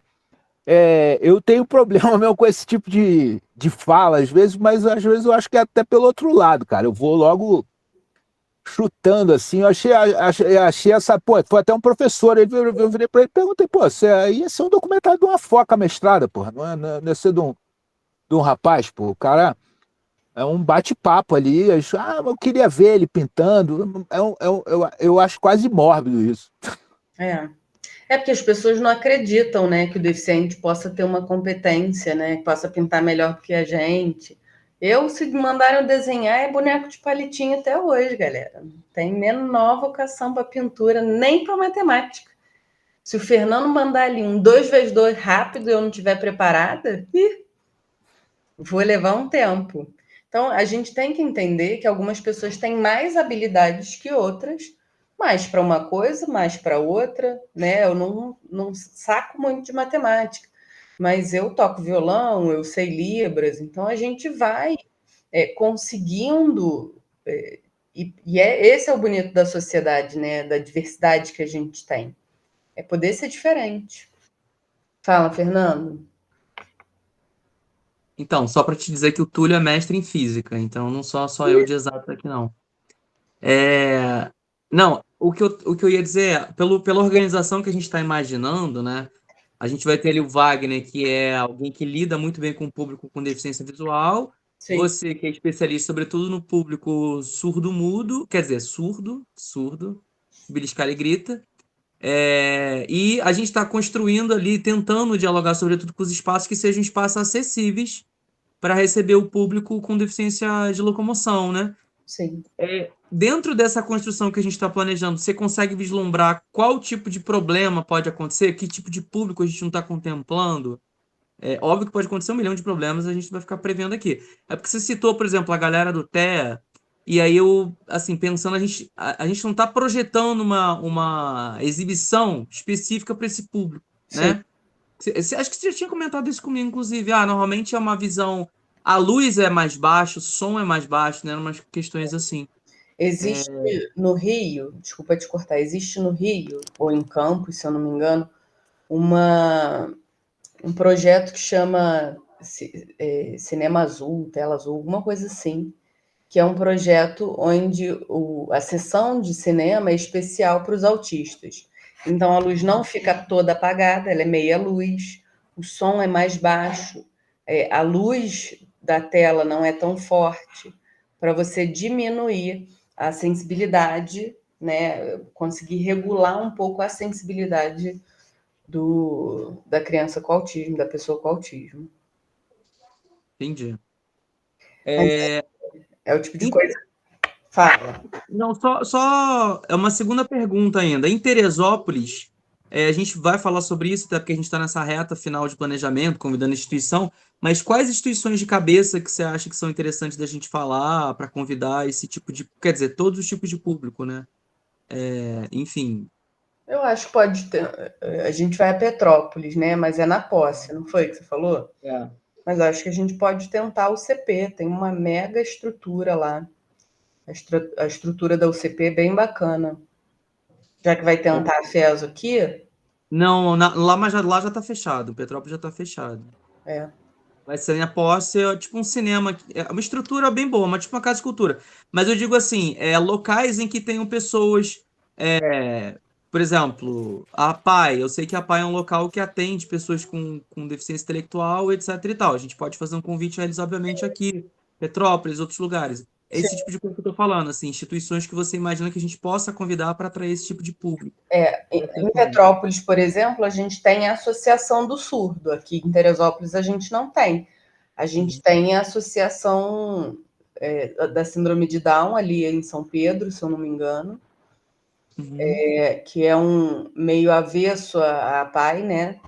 Eu tenho problema mesmo com esse tipo de fala, às vezes, mas às vezes eu acho que é até pelo outro lado, cara. Eu vou logo chutando assim. Eu achei essa. Pô, foi até um professor. Eu virei pra ele e perguntei, pô, você ia ser um documentário de uma foca mestrada, porra. Não é ser de um rapaz, pô. O cara é um bate-papo ali. Eu queria ver ele pintando. Eu acho quase mórbido isso. É. É porque as pessoas não acreditam, né, que o deficiente possa ter uma competência, né, que possa pintar melhor do que a gente. Eu, se me mandaram desenhar, é boneco de palitinho até hoje, galera. Não tem menor vocação para pintura, nem para matemática. Se o Fernando mandar ali um 2 × 2 rápido e eu não estiver preparada, vou levar um tempo. Então, a gente tem que entender que algumas pessoas têm mais habilidades que outras, mais para uma coisa, mais para outra, né? Eu não saco muito de matemática, mas eu toco violão, eu sei Libras, então a gente vai conseguindo. Esse é o bonito da sociedade, né? Da diversidade que a gente tem. É poder ser diferente. Fala, Fernando. Então, só para te dizer que o Túlio é mestre em física, então não só eu de exato aqui, não. Não, o que eu ia dizer é, pela organização que a gente está imaginando, né? A gente vai ter ali o Wagner, que é alguém que lida muito bem com o público com deficiência visual. Sim. Você, que é especialista, sobretudo no público surdo-mudo, quer dizer, surdo, beliscar e grita. E a gente está construindo ali, tentando dialogar sobretudo com os espaços que sejam espaços acessíveis para receber o público com deficiência de locomoção, né? Sim. Dentro dessa construção que a gente está planejando, você consegue vislumbrar qual tipo de problema pode acontecer? Que tipo de público a gente não está contemplando? É óbvio que pode acontecer 1 milhão de problemas, a gente vai ficar prevendo aqui. É porque você citou, por exemplo, a galera do TEA, e aí eu, assim, pensando, a gente não está projetando uma exibição específica para esse público, Sim. né? Acho que você já tinha comentado isso comigo, inclusive. Normalmente é uma visão. A luz é mais baixa, o som é mais baixo, né? Umas questões assim. Existe no Rio, desculpa te cortar, existe no Rio, ou em Campos, se eu não me engano, um projeto que chama Cinema Azul, Tela Azul, alguma coisa assim, que é um projeto onde a sessão de cinema é especial para os autistas. Então a luz não fica toda apagada, ela é meia luz, o som é mais baixo, a luz da tela não é tão forte, para você diminuir a sensibilidade, né? Conseguir regular um pouco a sensibilidade da criança com autismo, da pessoa com autismo. Entendi. É o tipo de Em- coisa. Fala. Não, só é uma segunda pergunta ainda. Em Teresópolis, a gente vai falar sobre isso, até porque a gente está nessa reta final de planejamento, convidando a instituição, mas quais instituições de cabeça que você acha que são interessantes da gente falar para convidar esse tipo de. Quer dizer, todos os tipos de público, né? Enfim. Eu acho que pode ter. A gente vai a Petrópolis, né? Mas é na posse, não foi que você falou? Mas eu acho que a gente pode tentar o CP, tem uma mega estrutura lá. A estrutura da UCP é bem bacana. Já que vai tentar a FES aqui, Não, mas lá já está fechado. Petrópolis já está fechado. é. Vai ser em posse, tipo um cinema, é uma estrutura bem boa, mas tipo uma casa de cultura. Mas eu digo assim, locais em que tenham pessoas, por exemplo, a PAI, eu sei que a PAI é um local que atende pessoas com deficiência intelectual, etc e tal. A gente pode fazer um convite a eles, obviamente, aqui, Petrópolis, outros lugares. É Sim. esse tipo de coisa que eu tô falando, assim, instituições que você imagina que a gente possa convidar para atrair esse tipo de público. Em Petrópolis, por exemplo, a gente tem a Associação do Surdo. Aqui em Teresópolis a gente não tem. A gente tem a Associação da Síndrome de Down, ali em São Pedro, se eu não me engano, que é um meio avesso à PAI, né?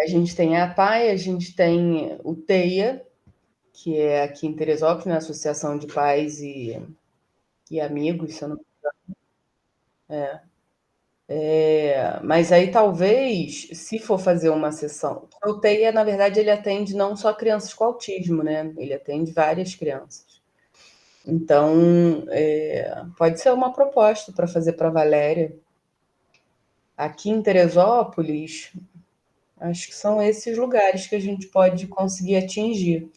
A gente tem a PAI, a gente tem o TEIA, que é aqui em Teresópolis, né? Associação de Pais e Amigos, se eu não. Mas aí talvez, se for fazer uma sessão, o TEIA, na verdade, ele atende não só crianças com autismo, né? Ele atende várias crianças. Então, pode ser uma proposta para fazer para a Valéria. Aqui em Teresópolis, acho que são esses lugares que a gente pode conseguir atingir.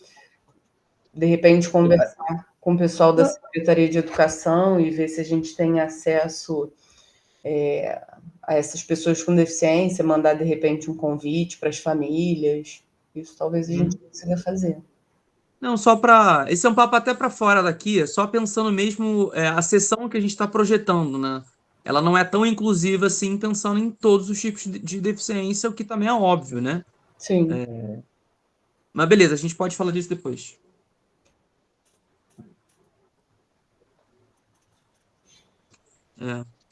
De repente, conversar com o pessoal da Secretaria de Educação e ver se a gente tem acesso a essas pessoas com deficiência, mandar de repente um convite para as famílias. Isso talvez a gente consiga fazer. Não, só para. Esse é um papo até para fora daqui, só pensando mesmo a sessão que a gente está projetando, né? Ela não é tão inclusiva assim, pensando em todos os tipos de deficiência, o que também é óbvio, né? Sim. Mas beleza, a gente pode falar disso depois.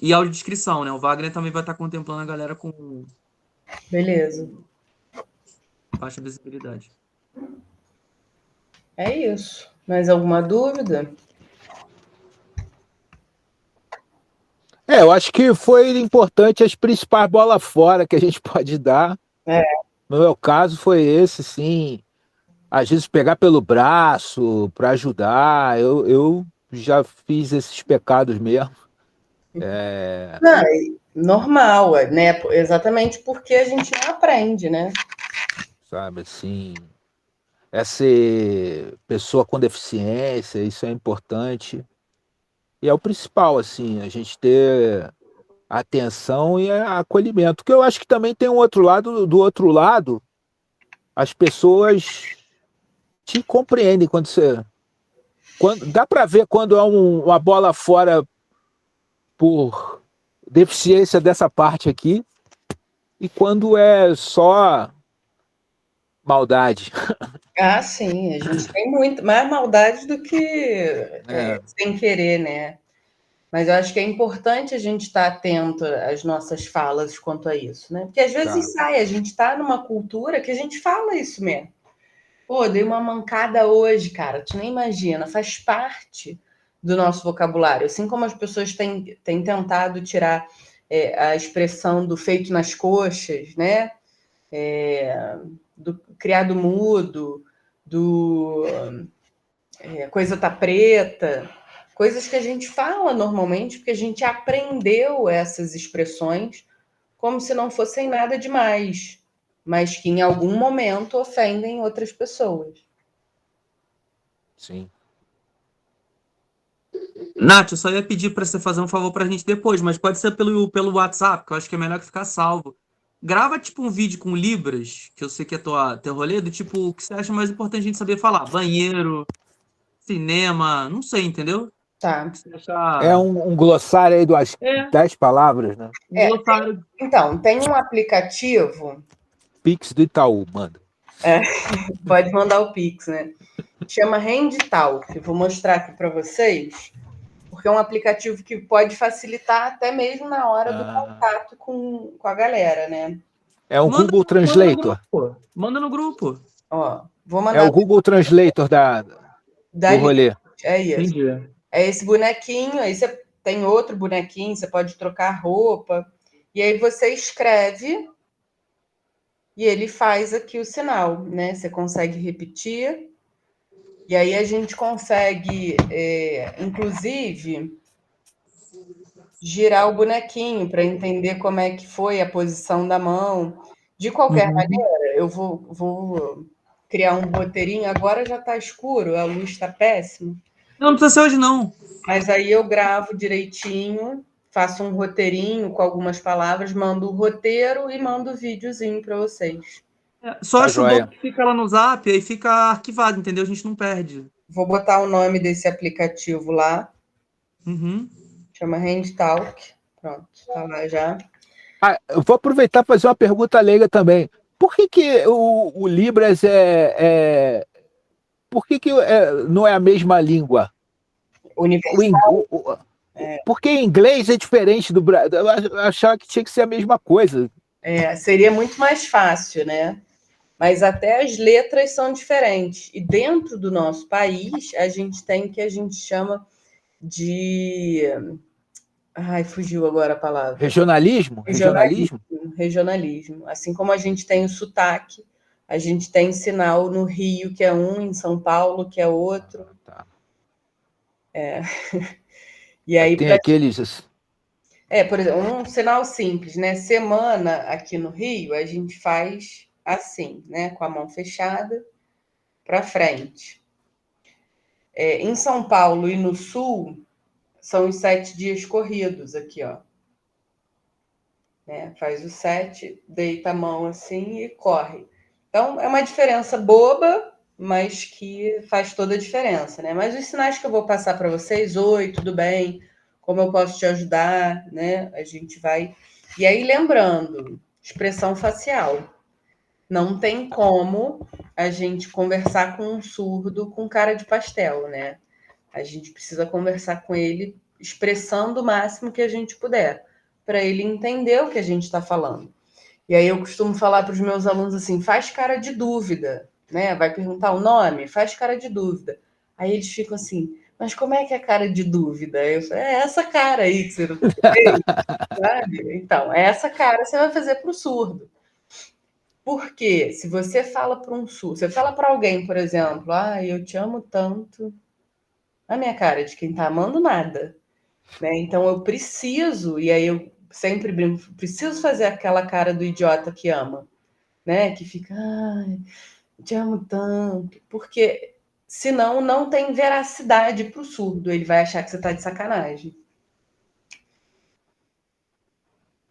E audiodescrição, né? O Wagner também vai estar contemplando a galera com Beleza. baixa visibilidade. É isso. Mais alguma dúvida? Eu acho que foi importante as principais bolas fora que a gente pode dar. No meu caso foi esse, sim. Às vezes pegar pelo braço para ajudar. Eu já fiz esses pecados mesmo. Não, normal, né? Exatamente porque a gente não aprende, né? Sabe, assim, essa pessoa com deficiência, isso é importante. E é o principal, assim, a gente ter atenção e acolhimento. Que eu acho que também tem um outro lado, do outro lado, as pessoas te compreendem quando você. Dá para ver quando é uma bola fora por deficiência dessa parte aqui, e quando é só maldade. Ah, sim, a gente tem muito mais maldade do que É, sem querer, né? Mas eu acho que é importante a gente estar atento às nossas falas quanto a isso, né? Porque às tá. vezes sai, a gente está numa cultura que a gente fala isso mesmo. Pô, dei uma mancada hoje, cara, tu nem imagina, faz parte do nosso vocabulário. Assim como as pessoas têm tentado tirar a expressão do feito nas coxas, né? Do criado mudo, do coisa tá preta, coisas que a gente fala normalmente porque a gente aprendeu essas expressões como se não fossem nada demais, mas que em algum momento ofendem outras pessoas. Sim. Nath, eu só ia pedir para você fazer um favor pra gente depois, mas pode ser pelo WhatsApp, que eu acho que é melhor que ficar salvo. Grava, tipo, um vídeo com Libras, que eu sei que é teu rolê, do tipo, o que você acha mais importante a gente saber falar? Banheiro, cinema, não sei, entendeu? O Tá. que você É achar. um glossário aí das É, 10 palavras, né? um glossário. Então, tem um aplicativo, Pix do Itaú, manda. pode mandar o Pix, né? Chama HandTalk. Vou mostrar aqui para vocês, porque é um aplicativo que pode facilitar até mesmo na hora do Ah, contato com a galera, né? é um Manda, Google manda no Translator. grupo. Manda no grupo. Ó, vou É mandar o Google Translator do dali. rolê. É isso. Entendi. É esse bonequinho, aí você tem outro bonequinho, você pode trocar roupa, e aí você escreve e ele faz aqui o sinal, né? Você consegue repetir, e aí a gente consegue, inclusive, girar o bonequinho para entender como é que foi a posição da mão. De qualquer Uhum. maneira, eu vou criar um roteirinho. Agora já está escuro, a luz está péssima, Não, não precisa ser hoje, não. mas aí eu gravo direitinho, faço um roteirinho com algumas palavras, mando o roteiro e mando o videozinho para vocês. Só Tá acho bom joia. que fica lá no Zap, aí fica arquivado, entendeu? A gente não perde. Vou botar o nome desse aplicativo lá, Uhum. chama HandTalk. Pronto, tá lá já. Ah, eu vou aproveitar e fazer uma pergunta leiga também. Por que, que o Libras por que, que não é a mesma língua? O, ing- Universal. porque em inglês é diferente do Brasil. Eu achava que tinha que ser a mesma coisa. Seria muito mais fácil, né? Mas até as letras são diferentes. E dentro do nosso país, a gente tem o que a gente chama de. Ai, fugiu agora a palavra. Regionalismo? Regionalismo. Regionalismo? Regionalismo. Assim como a gente tem o sotaque, a gente tem sinal no Rio, que é um, em São Paulo, que é outro. Tá. E aí, Tem aqueles. por exemplo, um sinal simples, né? Semana aqui no Rio, a gente faz assim, né? Com a mão fechada para frente. Em São Paulo e no Sul, são os 7 dias corridos aqui, ó. Né? Faz o 7, deita a mão assim e corre. Então, é uma diferença boba, mas que faz toda a diferença, né? Mas os sinais que eu vou passar para vocês, oi, tudo bem? Como eu posso te ajudar, né? A gente vai. E aí, lembrando, expressão facial. Não tem como a gente conversar com um surdo com cara de pastel, né? A gente precisa conversar com ele expressando o máximo que a gente puder, para ele entender o que a gente está falando. E aí eu costumo falar para os meus alunos assim: faz cara de dúvida, né? Vai perguntar o nome, faz cara de dúvida. Aí eles ficam assim: mas como é que é cara de dúvida? Aí eu falo: é essa cara aí que você não fez, sabe? Então, é essa cara que você vai fazer para o surdo. Porque se você fala para um surdo, você fala para alguém, por exemplo, eu te amo tanto, a minha cara de quem está amando nada. Né? Então eu preciso, e aí eu sempre brinco, preciso fazer aquela cara do idiota que ama, né? Que fica, ai, te amo tanto, porque senão não tem veracidade para o surdo, ele vai achar que você está de sacanagem.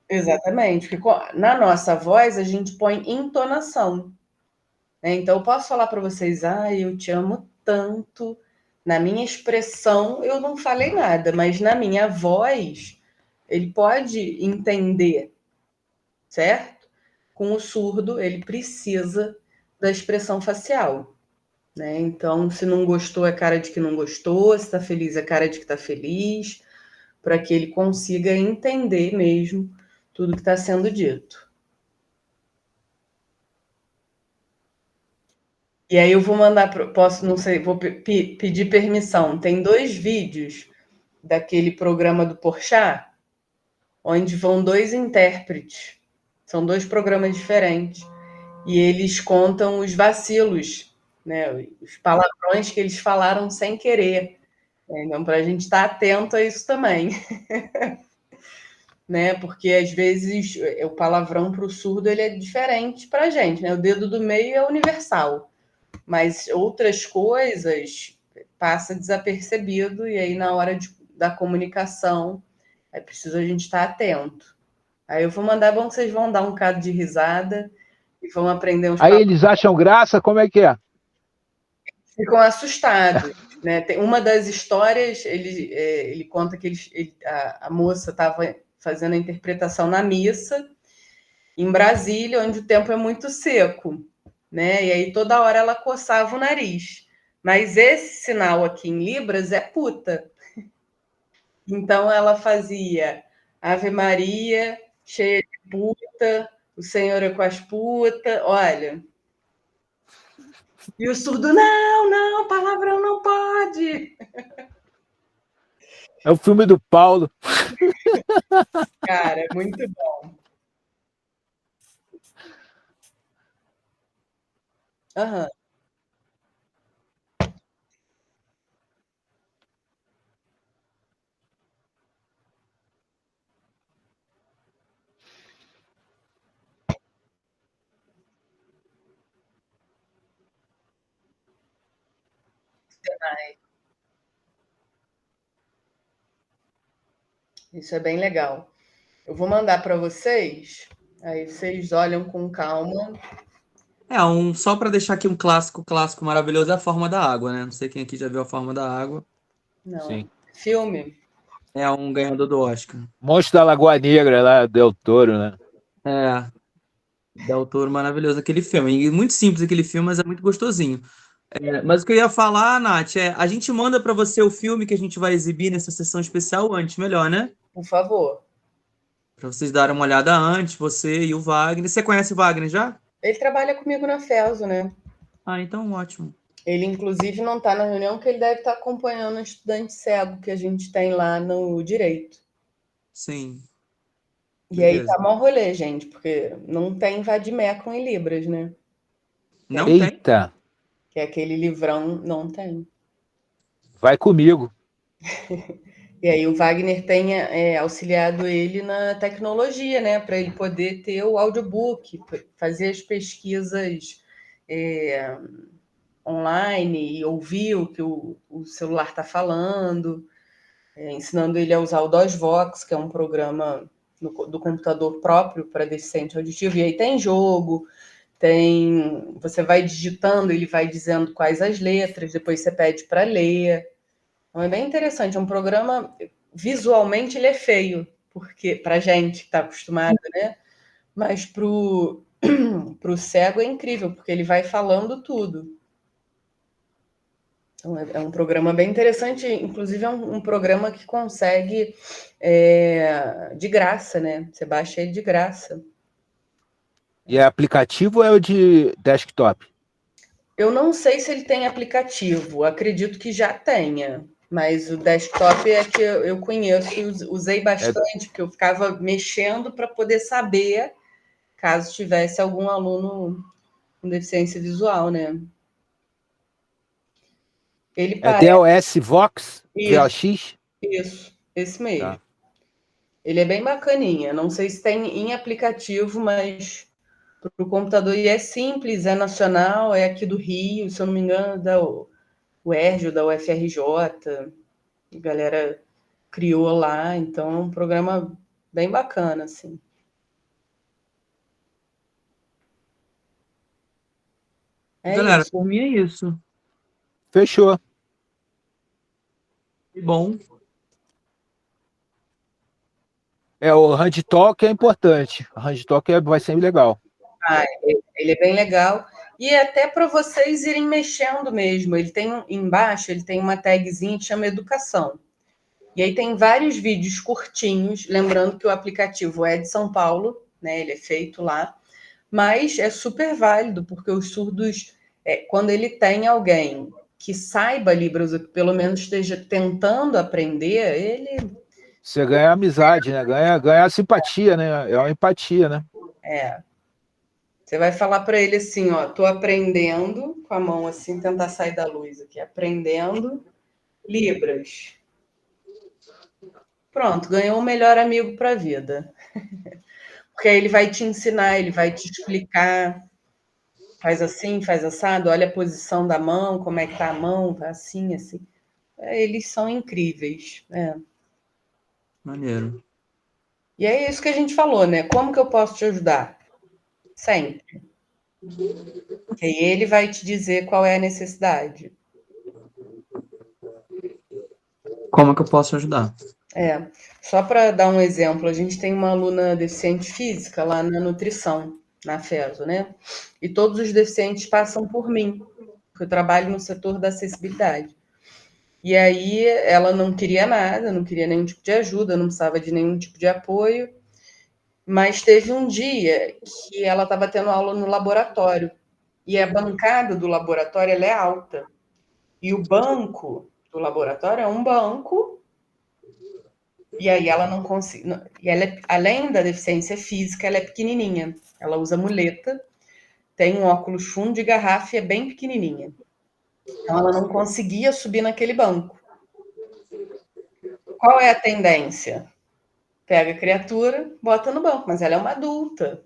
Exatamente, porque na nossa voz a gente põe entonação. Né? Então eu posso falar para vocês, eu te amo tanto. Na minha expressão eu não falei nada, mas na minha voz ele pode entender, certo? Com o surdo, ele precisa da expressão facial, né? Então, se não gostou, é cara de que não gostou, se está feliz, é cara de que está feliz, para que ele consiga entender mesmo tudo que está sendo dito. E aí eu vou mandar, posso, não sei, vou pedir permissão. Tem 2 vídeos daquele programa do Porchat, onde vão 2 intérpretes. São 2 programas diferentes. E eles contam os vacilos, né? Os palavrões que eles falaram sem querer. Então, para a gente estar atento a isso também. Né? Porque às vezes o palavrão para o surdo ele é diferente para a gente, né? O dedo do meio é universal, mas outras coisas passa desapercebido e aí na hora da comunicação é preciso a gente estar atento. Aí eu vou mandar, bom que vocês vão dar um bocado de risada e vão aprender uns Aí eles acham graça, como é que é? Ficam assustados. Né? Tem uma das histórias, ele conta que a moça estava fazendo a interpretação na missa, em Brasília, onde o tempo é muito seco. Né? E aí toda hora ela coçava o nariz. Mas esse sinal aqui em Libras é puta. Então ela fazia Ave Maria, cheia de puta, o Senhor é com as putas, olha. E o surdo, não, palavrão não pode. É o filme do Paulo. Cara, é muito bom. Aham. Isso é bem legal. Eu vou mandar para vocês, aí vocês olham com calma. Só para deixar aqui um clássico maravilhoso é A Forma da Água, né? Não sei quem aqui já viu A Forma da Água. Não, Sim. filme. É um ganhador do Oscar. Monstro da Lagoa Negra, lá, Del Toro, né? É, Del Toro, maravilhoso aquele filme. E muito simples aquele filme, mas é muito gostosinho. Mas o que eu ia falar, Nath, a gente manda para você o filme que a gente vai exibir nessa sessão especial antes, melhor, né? Por favor. Para vocês darem uma olhada antes, você e o Wagner. Você conhece o Wagner já? Ele trabalha comigo na Felso, né? Ah, então ótimo. Ele, inclusive, não está na reunião, porque ele deve estar acompanhando o estudante cego que a gente tem lá no direito. Sim, E aí beleza. tá mó rolê, gente, porque não tem Vademecum em Libras, né? Não tem? Eita, Que é aquele livrão, não tem. vai comigo. E aí o Wagner tem auxiliado ele na tecnologia, né? Para ele poder ter o audiobook, fazer as pesquisas é, online e ouvir o que o celular está falando, ensinando ele a usar o DOSVox, que é um programa do computador próprio para deficiente auditivo. E aí tem jogo, você vai digitando, ele vai dizendo quais as letras, depois você pede para ler. Então é bem interessante, é um programa, visualmente ele é feio, porque para gente que está acostumado, né? Mas para o cego é incrível, porque ele vai falando tudo. Então é um programa bem interessante, inclusive é um programa que consegue de graça, né? Você baixa ele de graça. E é aplicativo ou é o de desktop? Eu não sei se ele tem aplicativo, acredito que já tenha, mas o desktop é que eu conheço e usei É, bastante, porque eu ficava mexendo para poder saber caso tivesse algum aluno com deficiência visual, né? Ele é parece DOS Vox, isso, VOX? esse mesmo. Tá. Ele é bem bacaninha. Não sei se tem em aplicativo, mas para o computador e é simples, é nacional, é aqui do Rio, se eu não me engano, da UERJ, da UFRJ. A galera criou lá, então é um programa bem bacana, assim. É Galera, isso. por mim é isso. Fechou. Que bom. O hand talk é importante. O hand talk vai ser legal. Ele é bem legal. E até para vocês irem mexendo mesmo. Ele tem embaixo, ele tem uma tagzinha que chama Educação. E aí tem vários vídeos curtinhos, lembrando que o aplicativo é de São Paulo, né? Ele é feito lá, mas é super válido, porque os surdos, quando ele tem alguém que saiba Libras, ou que pelo menos esteja tentando aprender, ele. Você ganha amizade, né? Ganha simpatia, né? É uma empatia, né? Você vai falar para ele assim, ó, tô aprendendo, com a mão assim, tentar sair da luz aqui, aprendendo Libras. Pronto, ganhou um melhor amigo para a vida. Porque aí ele vai te ensinar, ele vai te explicar, faz assim, faz assado, olha a posição da mão, como é que tá a mão, tá assim, assim. Eles são incríveis. Maneiro. E é isso que a gente falou, né? Como que eu posso te ajudar? Sempre. E aí ele vai te dizer qual é a necessidade. Como que eu posso ajudar? Só para dar um exemplo, a gente tem uma aluna deficiente física lá na nutrição, na FESO, né? E todos os deficientes passam por mim, porque eu trabalho no setor da acessibilidade. E aí ela não queria nada, não queria nenhum tipo de ajuda, não precisava de nenhum tipo de apoio. Mas teve um dia que ela estava tendo aula no laboratório. E a bancada do laboratório ela é alta. E o banco do laboratório é um banco. E aí ela não consegue. E ela além da deficiência física, ela é pequenininha. Ela usa muleta, tem um óculos fundo de garrafa e é bem pequenininha. Então ela não conseguia subir naquele banco. Qual é a tendência? Pega a criatura, bota no banco, mas ela é uma adulta,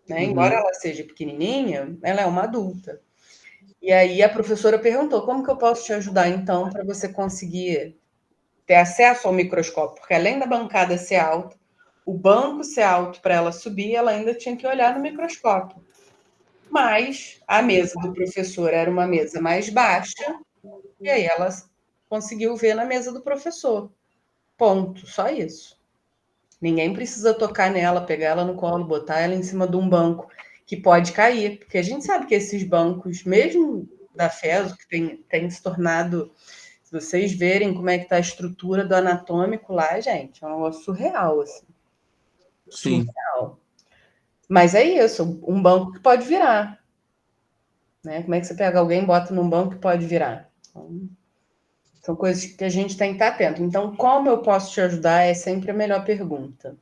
né? Embora ela seja pequenininha, ela é uma adulta. E aí a professora perguntou: como que eu posso te ajudar então para você conseguir ter acesso ao microscópio? Porque além da bancada ser alta, o banco ser alto para ela subir, ela ainda tinha que olhar no microscópio. Mas a mesa do professor era uma mesa mais baixa, e aí ela conseguiu ver na mesa do professor. Ponto, só isso. Ninguém precisa tocar nela, pegar ela no colo, botar ela em cima de um banco que pode cair, porque a gente sabe que esses bancos, mesmo da FESO, que tem se tornado, se vocês verem como é que está a estrutura do anatômico lá, gente, é um negócio surreal, assim. Sim. Surreal. Mas é isso, um banco que pode virar. Né? Como é que você pega alguém e bota num banco que pode virar? Então, são coisas que a gente tem que estar atento. Então, como eu posso te ajudar é sempre a melhor pergunta.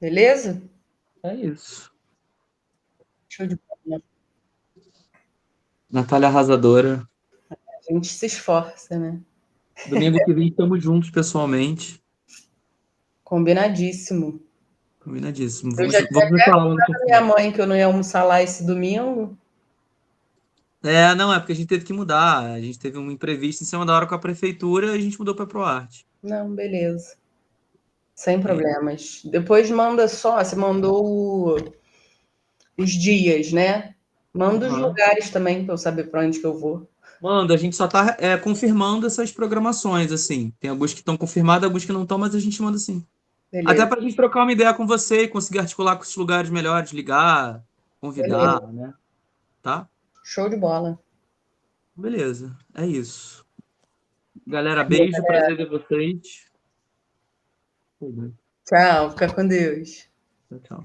Beleza? É isso. Show de bola. Natália Arrasadora. A gente se esforça, né? Domingo que vem estamos juntos pessoalmente. Combinadíssimo. Combinadíssimo. Eu já tinha Vamos até falar no avisado a minha mãe que eu não ia almoçar lá esse domingo. não, é porque a gente teve que mudar. A gente teve um imprevisto em cima da hora com a prefeitura e a gente mudou para ProArte. Não, beleza. Sem problemas. Depois manda só, você mandou os dias, né? Manda os lugares também para eu saber para onde que eu vou. Manda, a gente só tá confirmando essas programações, assim. Tem alguns que estão confirmados, alguns que não estão, mas a gente manda sim. Até Beleza, para a gente trocar uma ideia com você e conseguir articular com esses lugares melhores, ligar, beleza. convidar, né? Tá? Show de bola. Beleza, é isso. Galera, beijo, prazer ver vocês. Tchau, fica com Deus. Tchau, tchau.